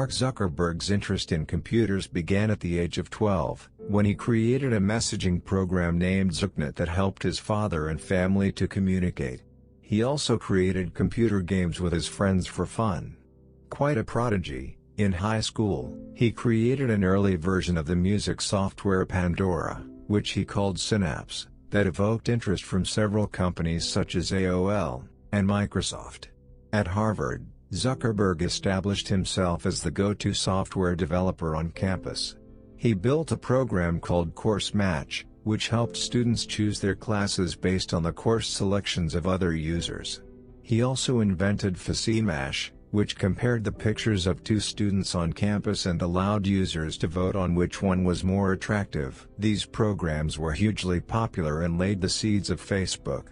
Mark Zuckerberg's interest in computers began at the age of 12, when he created a messaging program named Zucknet that helped his father and family to communicate. He also created computer games with his friends for fun. Quite a prodigy, in high school, he created an early version of the music software Pandora, which he called Synapse, that evoked interest from several companies such as AOL and Microsoft. At Harvard, Zuckerberg established himself as the go-to software developer on campus. He built a program called Course Match, which helped students choose their classes based on the course selections of other users. He also invented FaciMash, which compared the pictures of two students on campus and allowed users to vote on which one was more attractive. These programs were hugely popular and laid the seeds of Facebook.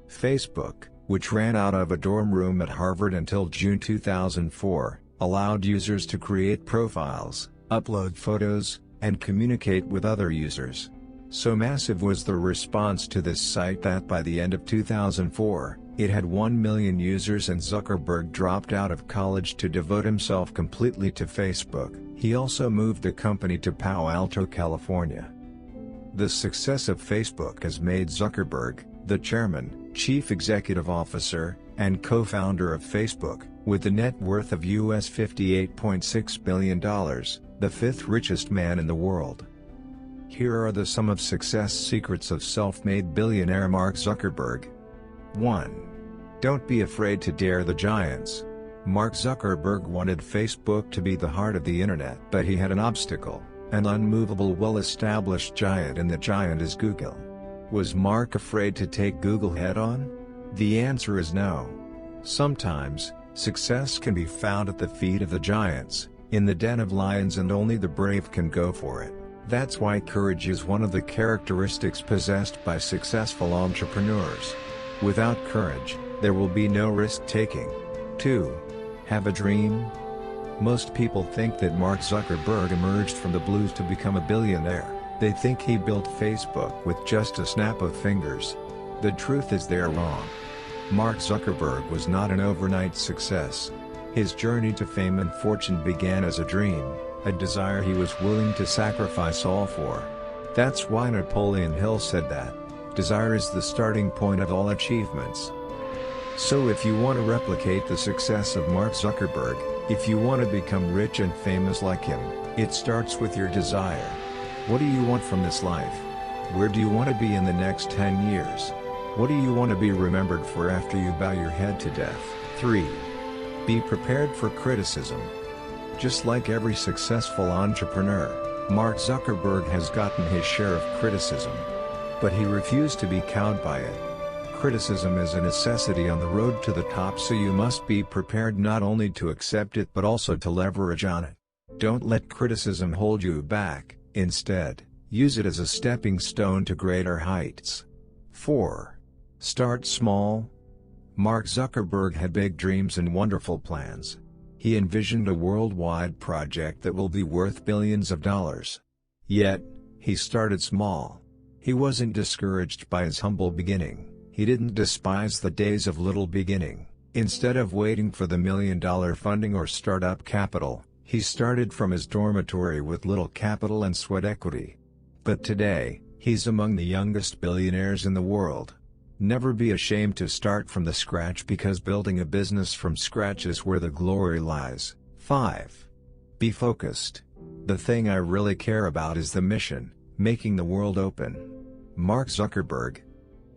Facebook, which ran out of a dorm room at Harvard until June 2004, allowed users to create profiles, upload photos, and communicate with other users. So massive was the response to this site that by the end of 2004, it had 1 million users, and Zuckerberg dropped out of college to devote himself completely to Facebook. He also moved the company to Palo Alto, California. The success of Facebook has made Zuckerberg the chairman, chief executive officer, and co-founder of Facebook, with a net worth of US $58.6 billion, the fifth richest man in the world. Here are some of success secrets of self-made billionaire Mark Zuckerberg. 1. Don't be afraid to dare the giants. Mark Zuckerberg wanted Facebook to be the heart of the internet, but he had an obstacle, an unmovable well-established giant, and the giant is Google. Was Mark afraid to take Google head-on? The answer is no. Sometimes, success can be found at the feet of the giants, in the den of lions, and only the brave can go for it. That's why courage is one of the characteristics possessed by successful entrepreneurs. Without courage, there will be no risk-taking. 2. Have a dream? Most people think that Mark Zuckerberg emerged from the blues to become a billionaire. They think he built Facebook with just a snap of fingers. The truth is they're wrong. Mark Zuckerberg was not an overnight success. His journey to fame and fortune began as a dream, a desire he was willing to sacrifice all for. That's why Napoleon Hill said that, "Desire is the starting point of all achievements." So if you want to replicate the success of Mark Zuckerberg, if you want to become rich and famous like him, it starts with your desire. What do you want from this life? Where do you want to be in the next 10 years? What do you want to be remembered for after you bow your head to death? 3. Be prepared for criticism. Just like every successful entrepreneur, Mark Zuckerberg has gotten his share of criticism. But he refused to be cowed by it. Criticism is a necessity on the road to the top, so you must be prepared not only to accept it but also to leverage on it. Don't let criticism hold you back. Instead, use it as a stepping stone to greater heights. 4. Start small. Mark Zuckerberg had big dreams and wonderful plans. He envisioned a worldwide project that will be worth billions of dollars. Yet, he started small. He wasn't discouraged by his humble beginning. He didn't despise the days of little beginning. Instead of waiting for the $1 million funding or startup capital, he started from his dormitory with little capital and sweat equity. But today, he's among the youngest billionaires in the world. Never be ashamed to start from the scratch, because building a business from scratch is where the glory lies. 5. Be focused. The thing I really care about is the mission, making the world open. Mark Zuckerberg.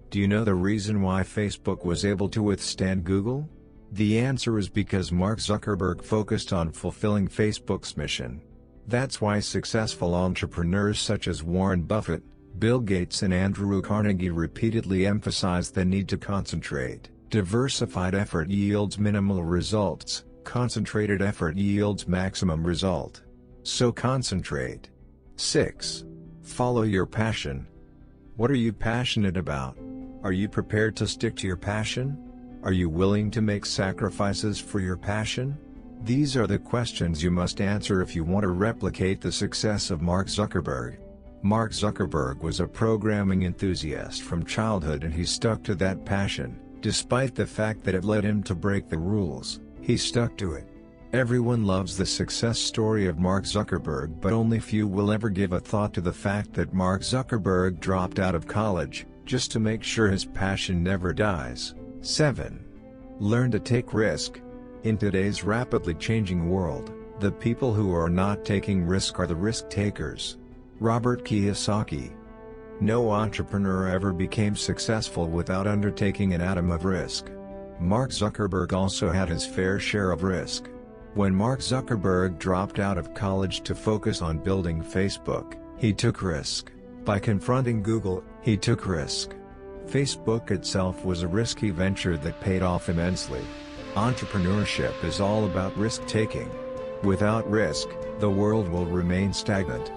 Do you know the reason why Facebook was able to withstand Google? The answer is because Mark Zuckerberg focused on fulfilling Facebook's mission. That's why successful entrepreneurs such as Warren Buffett, Bill Gates and Andrew Carnegie repeatedly emphasize the need to concentrate. Diversified effort yields minimal results, concentrated effort yields maximum result. So concentrate. 6. Follow your passion. What are you passionate about? Are you prepared to stick to your passion? Are you willing to make sacrifices for your passion? These are the questions you must answer if you want to replicate the success of Mark Zuckerberg. Mark Zuckerberg was a programming enthusiast from childhood, and he stuck to that passion, despite the fact that it led him to break the rules. He stuck to it. Everyone loves the success story of Mark Zuckerberg, but only few will ever give a thought to the fact that Mark Zuckerberg dropped out of college, just to make sure his passion never dies. 7. Learn to take risk. In today's rapidly changing world, the people who are not taking risk are the risk takers. Robert Kiyosaki. No entrepreneur ever became successful without undertaking an atom of risk. Mark Zuckerberg also had his fair share of risk. When Mark Zuckerberg dropped out of college to focus on building Facebook, he took risk. By confronting Google, he took risk. Facebook itself was a risky venture that paid off immensely. Entrepreneurship is all about risk-taking. Without risk, the world will remain stagnant.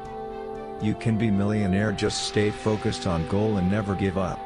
You can be millionaire, just stay focused on goal and never give up.